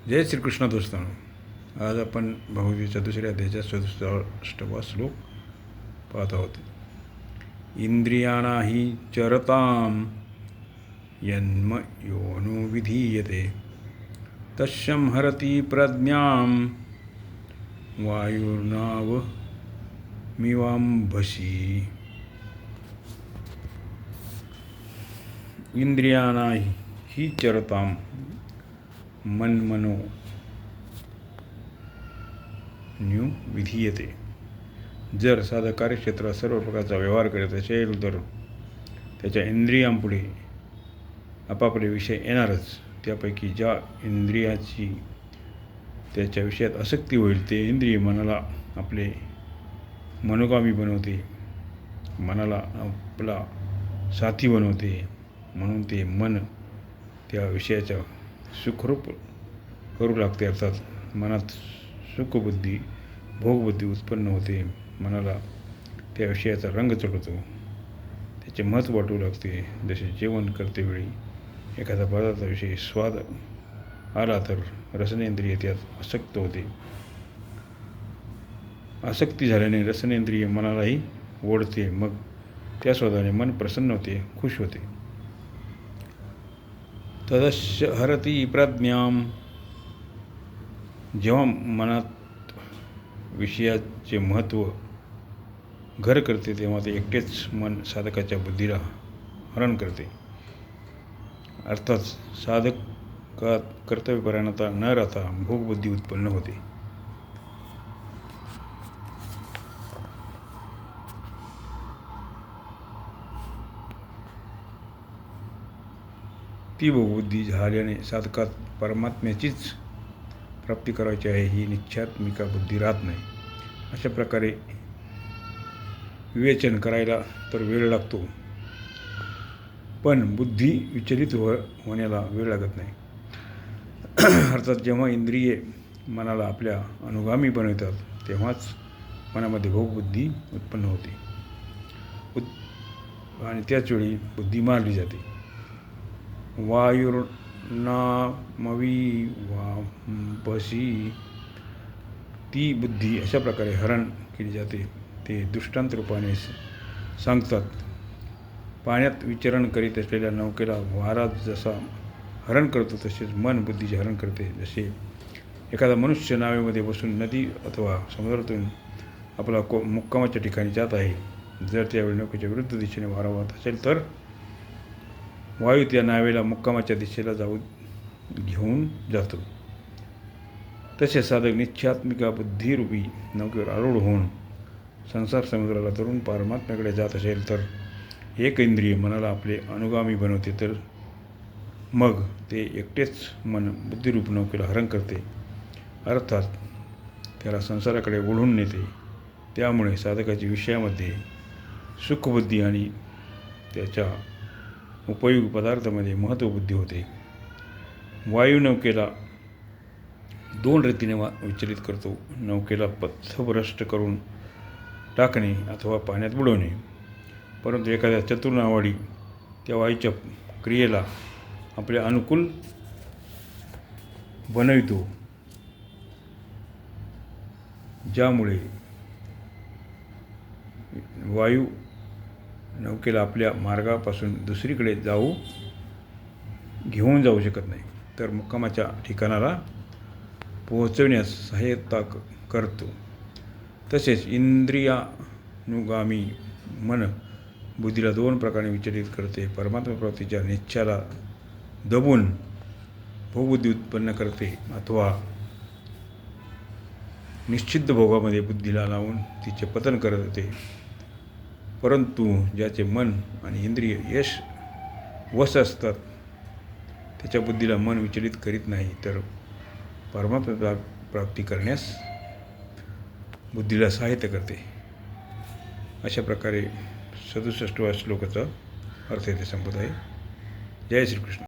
जय श्रीकृष्ण दोस्तांनो. आज आपण भगवद्गीतेच्या दुसऱ्या अध्यायाच्या 67वा श्लोक पाहत आहोत. इंद्रियाणाहि चरताम यन्मयोनो विधीयते तस्यं हरति प्रज्ञां वायुर्नाव मिवांभसी. इंद्रियाणाहि चरताम मन मनो न्यू विधीयते. जर साधक कार्यक्षेत्रात सर्व प्रकारचा व्यवहार करत असेल तर त्याच्या इंद्रियांपुढे आपापले विषय येणारच. त्यापैकी ज्या इंद्रियाची त्याच्या विषयात आसक्ती होईल ते इंद्रिय मनाला आपले मनोगामी बनवते, मनाला आपला साथी बनवते. म्हणून ते मन त्या विषयाच्या सुखरूप करू लागते. अर्थात मनात सुखबुद्धी भोगबुद्धी उत्पन्न होते. मनाला त्या विषयाचा रंग चढवतो, त्याचे महत्त्व वाटू लागते. जसे जेवण करतेवेळी एखादा पदार्थाविषयी स्वाद आला तर रसनेंद्रिय त्यात आसक्त होते. आसक्ती झाल्याने रसनेंद्रिय मनालाही ओढते. मग त्या स्वादाने मन प्रसन्न होते, खुश होते. तदस्य हरति प्रज्ञां. जेव्हा मनात विषयाचे महत्त्व घर करते तेव्हा ते एकटेच मन साधकाच्या बुद्धीला हरण करते. अर्थात साधकात कर्तव्यपरायणता न राहता भोगबुद्धी उत्पन्न होते. ती भोगबुद्धी झाल्याने साधकात परमात्म्याचीच प्राप्ती करायची आहे ही निश्चयात्मिका बुद्धी राहत नाही. अशा प्रकारे विवेचन करायला तर वेळ लागतो, पण बुद्धी विचलित होण्याला वेळ लागत नाही. अर्थात जेव्हा इंद्रिये मनाला आपल्या अनुगामी बनवतात तेव्हाच मनामध्ये भोगबुद्धी उत्पन्न होते आणि त्याचवेळी बुद्धी मारली जाते. वायुर्नामवी वांभसी. ती बुद्धी अशा प्रकारे हरण केली जाते. ते दृष्टांत रूपाने सांगतात. पाण्यात विचरण करीत असलेल्या नौकेला वारा जसा हरण करतो तसेच मन बुद्धीचे हरण करते. जसे एखादा मनुष्य नावेमध्ये बसून नदी अथवा समुद्रातून आपला मुक्कामाच्या ठिकाणी जात आहे. जर त्यावेळी नौकेच्या विरुद्ध दिशेने वारा वाहत असेल तर वायू त्या नावेला मुक्कामाच्या दिशेला घेऊन जातो. तसे साधक निश्चयात्मिका बुद्धिरूपी नौकेवर आरूढ होऊन संसार समुद्राला तरुण परमात्म्याकडे जात असेल तर एक इंद्रिय मनाला आपले अनुगामी बनवते, तर मग ते एकटेच मन बुद्धिरूप नौकेला हरण करते. अर्थात त्याला संसाराकडे ओढून नेते. त्यामुळे साधकाची विषयामध्ये सुखबुद्धी आणि त्याच्या उपयोगी पदार्थामध्ये महत्त्वबुद्धी होते. वायू नौकेला दोन रीतीने विचलित करतो. नौकेला पथभ्रष्ट करून टाकणे अथवा पाण्यात बुडवणे. परंतु एखाद्या चतुर नावाडी त्या वायूच्या क्रियेला आपल्या अनुकूल बनवितो, ज्यामुळे वायू नौकेला आपल्या मार्गापासून दुसरीकडे घेऊन जाऊ शकत नाही, तर मुक्कामाच्या ठिकाणाला पोहोचविण्यास सहाय्यता करतो. तसेच इंद्रियानुगामी मन बुद्धीला दोन प्रकारे विचलित करते. परमात्मप्राप्तीच्या निश्चयाला दबून भोगबुद्धी उत्पन्न करते अथवा निश्चिद्ध भोगामध्ये बुद्धीला लावून तिचे पतन करते. परंतु ज्याचे मन आणि इंद्रिय वश असतात त्याच्या बुद्धीला मन विचलित करीत नाही, तर परमात्मा प्राप्ती करण्यास बुद्धीला सहाय्य करते. अशा प्रकारे 67व्या श्लोकाचा अर्थ येथे संपत आहे. जय श्रीकृष्ण.